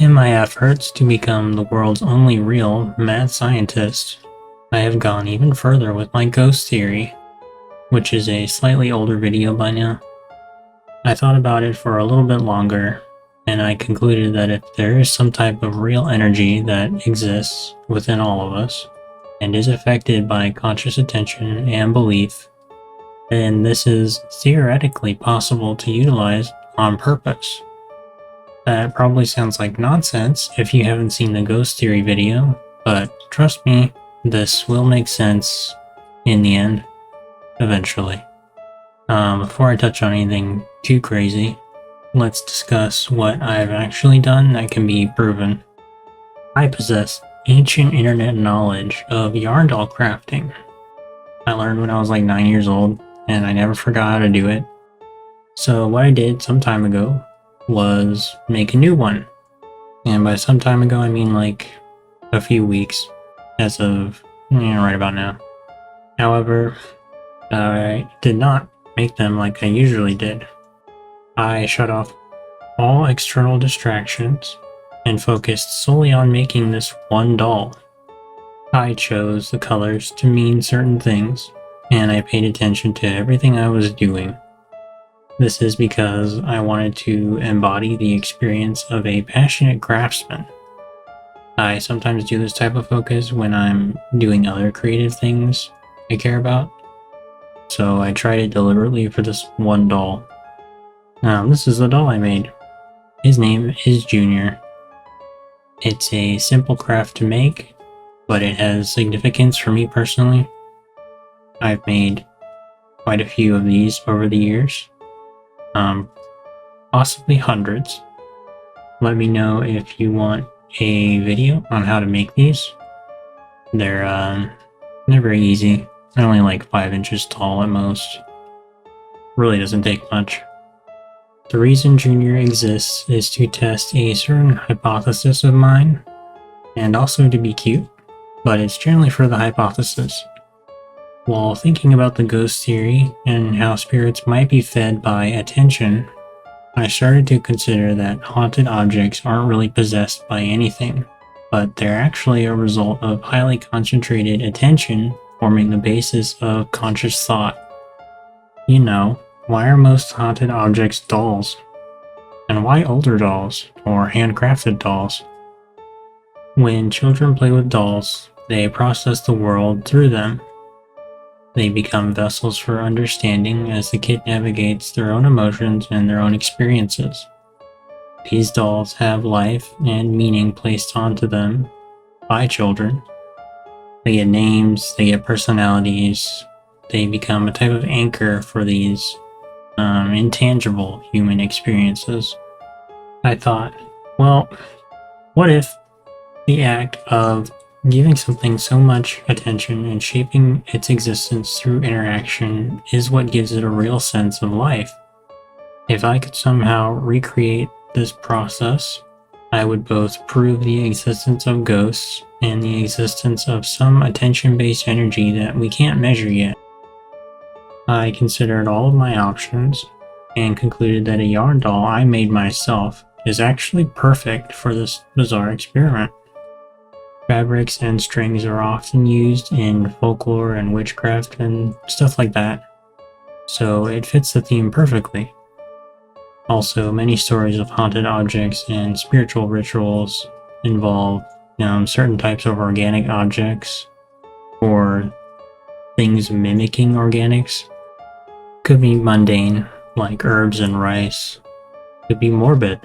In my efforts to become the world's only real mad scientist, I have gone even further with my ghost theory, which is a slightly older video by now. I thought about it for a little bit longer, and I concluded that if there is some type of real energy that exists within all of us, and is affected by conscious attention and belief, then this is theoretically possible to utilize on purpose. That probably sounds like nonsense if you haven't seen the ghost theory video, but trust me, this will make sense in the end, eventually. Before I touch on anything too crazy, let's discuss what I've actually done that can be proven. I possess ancient internet knowledge of yarn doll crafting. I learned when I was like 9 years old, and I never forgot how to do it. So what I did some time ago was make a new one. And by some time ago, I mean like a few weeks, as of right about now. However, I did not make them like I usually did. I shut off all external distractions and focused solely on making this one doll. I chose the colors to mean certain things, and I paid attention to everything I was doing. This is because I wanted to embody the experience of a passionate craftsman. I sometimes do this type of focus when I'm doing other creative things I care about, so I tried it deliberately for this one doll. Now, this is the doll I made. His name is Junior. It's a simple craft to make, but it has significance for me personally. I've made quite a few of these over the years. Possibly hundreds. Let me know if you want a video on how to make these. They're very easy. They're only like 5 inches tall at most. Really doesn't take much. The reason Junior exists is to test a certain hypothesis of mine, and also to be cute, but it's generally for the hypothesis. While thinking about the ghost theory and how spirits might be fed by attention, I started to consider that haunted objects aren't really possessed by anything, but they're actually a result of highly concentrated attention forming the basis of conscious thought. You know, why are most haunted objects dolls? And why older dolls, or handcrafted dolls? When children play with dolls, they process the world through them. They become vessels for understanding as the kid navigates their own emotions and their own experiences. These dolls have life and meaning placed onto them by children. They get names, they get personalities, they become a type of anchor for these intangible human experiences. I thought, well, what if the act of giving something so much attention and shaping its existence through interaction is what gives it a real sense of life? If I could somehow recreate this process, I would both prove the existence of ghosts and the existence of some attention-based energy that we can't measure yet. I considered all of my options and concluded that a yarn doll I made myself is actually perfect for this bizarre experiment. Fabrics and strings are often used in folklore and witchcraft and stuff like that, so it fits the theme perfectly. Also, many stories of haunted objects and spiritual rituals involve certain types of organic objects or things mimicking organics. Could be mundane, like herbs and rice. Could be morbid,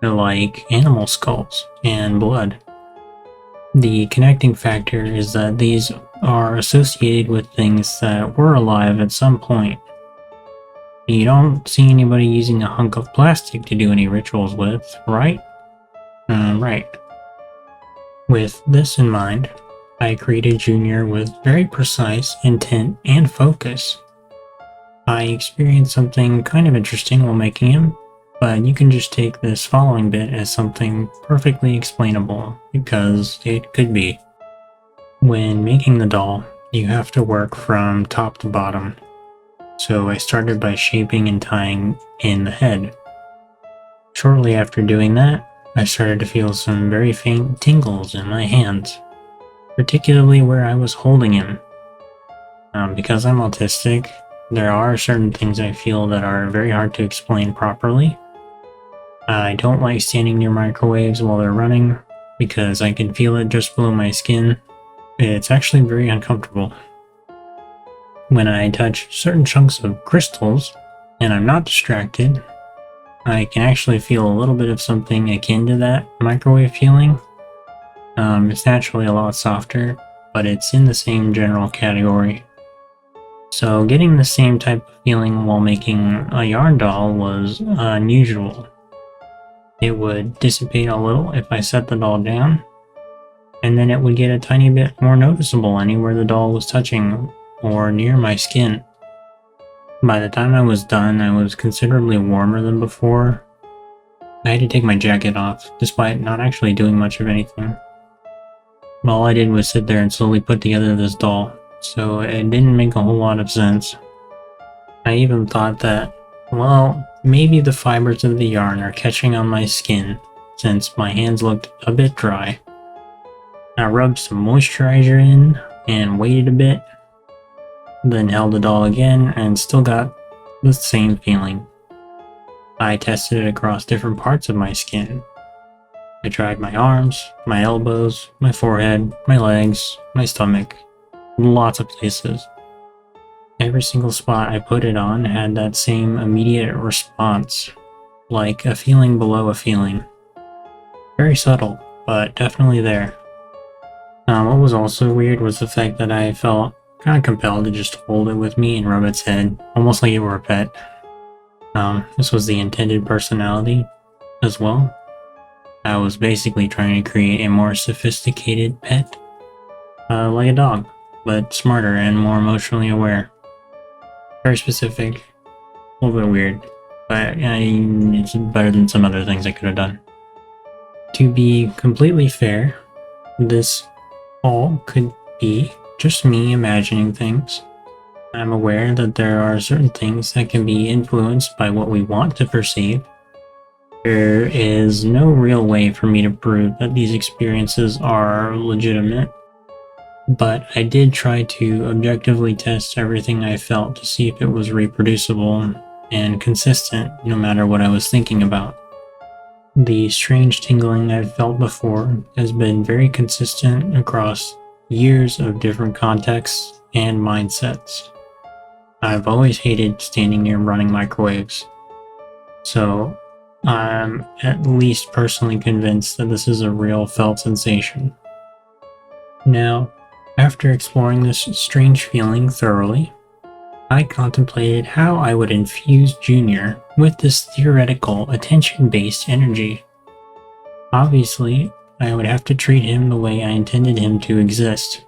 like animal skulls and blood. The connecting factor is that these are associated with things that were alive at some point. You don't see anybody using a hunk of plastic to do any rituals with, right? Right. With this in mind, I created Junior with very precise intent and focus. I experienced something kind of interesting while making him, but you can just take this following bit as something perfectly explainable, because it could be. When making the doll, you have to work from top to bottom. So I started by shaping and tying in the head. Shortly after doing that, I started to feel some very faint tingles in my hands, particularly where I was holding him. Because I'm autistic, there are certain things I feel that are very hard to explain properly. I don't like standing near microwaves while they're running, because I can feel it just below my skin. It's actually very uncomfortable. When I touch certain chunks of crystals, and I'm not distracted, I can actually feel a little bit of something akin to that microwave feeling. It's naturally a lot softer, but it's in the same general category. So getting the same type of feeling while making a yarn doll was unusual. It would dissipate a little if I set the doll down, and then it would get a tiny bit more noticeable anywhere the doll was touching or near my skin. By the time I was done, I was considerably warmer than before. I had to take my jacket off, despite not actually doing much of anything. All I did was sit there and slowly put together this doll, so it didn't make a whole lot of sense. I even thought that, well, maybe the fibers of the yarn are catching on my skin, since my hands looked a bit dry. I rubbed some moisturizer in and waited a bit, then held the doll again and still got the same feeling. I tested it across different parts of my skin. I tried my arms, my elbows, my forehead, my legs, my stomach, lots of places. Every single spot I put it on had that same immediate response, like a feeling below a feeling. Very subtle, but definitely there. What was also weird was the fact that I felt kind of compelled to just hold it with me and rub its head, almost like it were a pet. This was the intended personality as well. I was basically trying to create a more sophisticated pet, like a dog, but smarter and more emotionally aware. Very specific, a little bit weird, but it's better than some other things I could have done. To be completely fair, this all could be just me imagining things. I'm aware that there are certain things that can be influenced by what we want to perceive. There is no real way for me to prove that these experiences are legitimate, but I did try to objectively test everything I felt to see if it was reproducible and consistent no matter what I was thinking about. The strange tingling I've felt before has been very consistent across years of different contexts and mindsets. I've always hated standing near running microwaves, so I'm at least personally convinced that this is a real felt sensation. Now, after exploring this strange feeling thoroughly, I contemplated how I would infuse Junior with this theoretical attention-based energy. Obviously, I would have to treat him the way I intended him to exist.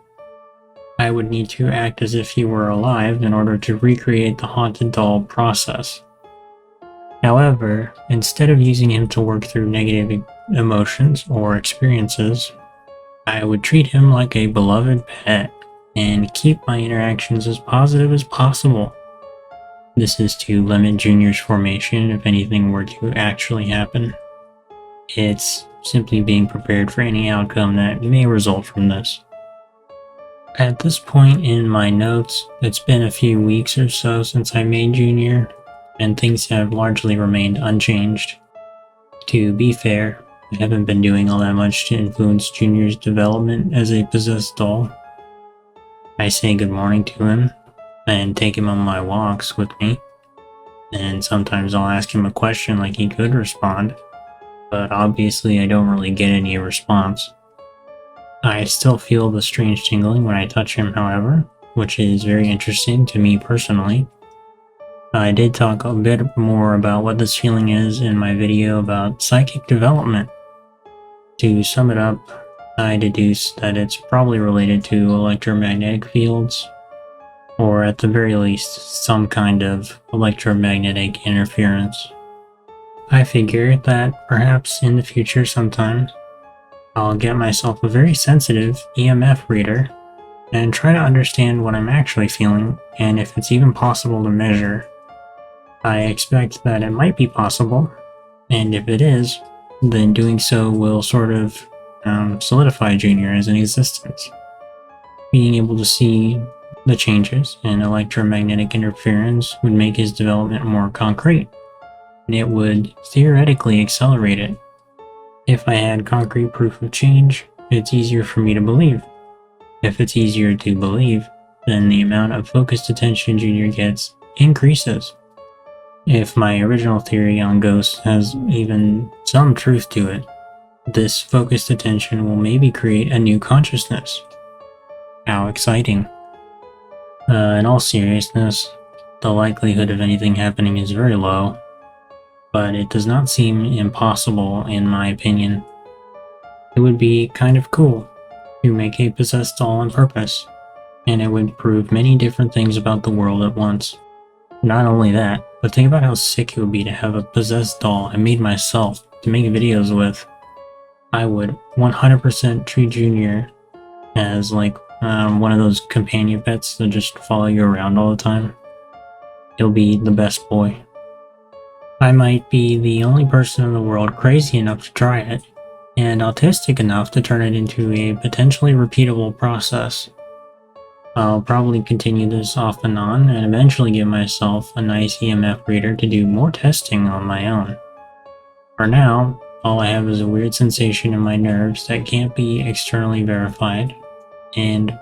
I would need to act as if he were alive in order to recreate the haunted doll process. However, instead of using him to work through negative emotions or experiences, I would treat him like a beloved pet and keep my interactions as positive as possible. This is to limit Junior's formation if anything were to actually happen. It's simply being prepared for any outcome that may result from this. At this point in my notes, it's been a few weeks or so since I made Junior, and things have largely remained unchanged. To be fair, I haven't been doing all that much to influence Junior's development as a possessed doll. I say good morning to him, and take him on my walks with me, and sometimes I'll ask him a question like he could respond, but obviously I don't really get any response. I still feel the strange tingling when I touch him, however, which is very interesting to me personally. I did talk a bit more about what this feeling is in my video about psychic development. To sum it up, I deduce that it's probably related to electromagnetic fields, or at the very least, some kind of electromagnetic interference. I figure that perhaps in the future sometime, I'll get myself a very sensitive EMF reader and try to understand what I'm actually feeling and if it's even possible to measure. I expect that it might be possible, and if it is, then doing so will sort of solidify Junior as an existence. Being able to see the changes in electromagnetic interference would make his development more concrete, and it would theoretically accelerate it. If I had concrete proof of change, it's easier for me to believe. If it's easier to believe, then the amount of focused attention Junior gets increases. If my original theory on ghosts has even some truth to it, this focused attention will maybe create a new consciousness. How exciting. In all seriousness, the likelihood of anything happening is very low, but it does not seem impossible in my opinion. It would be kind of cool to make a possessed doll on purpose, and it would prove many different things about the world at once. Not only that, but think about how sick it would be to have a possessed doll I made myself to make videos with. I would 100% treat Junior as like one of those companion pets that just follow you around all the time. He'll be the best boy. I might be the only person in the world crazy enough to try it, and autistic enough to turn it into a potentially repeatable process. I'll probably continue this off and on, and eventually give myself a nice EMF reader to do more testing on my own. For now, all I have is a weird sensation in my nerves that can't be externally verified, and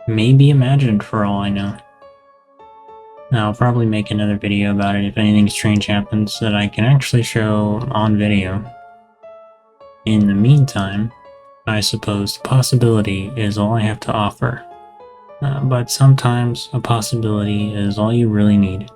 may be imagined for all I know. I'll probably make another video about it if anything strange happens that I can actually show on video. In the meantime, I suppose the possibility is all I have to offer. But sometimes a possibility is all you really need.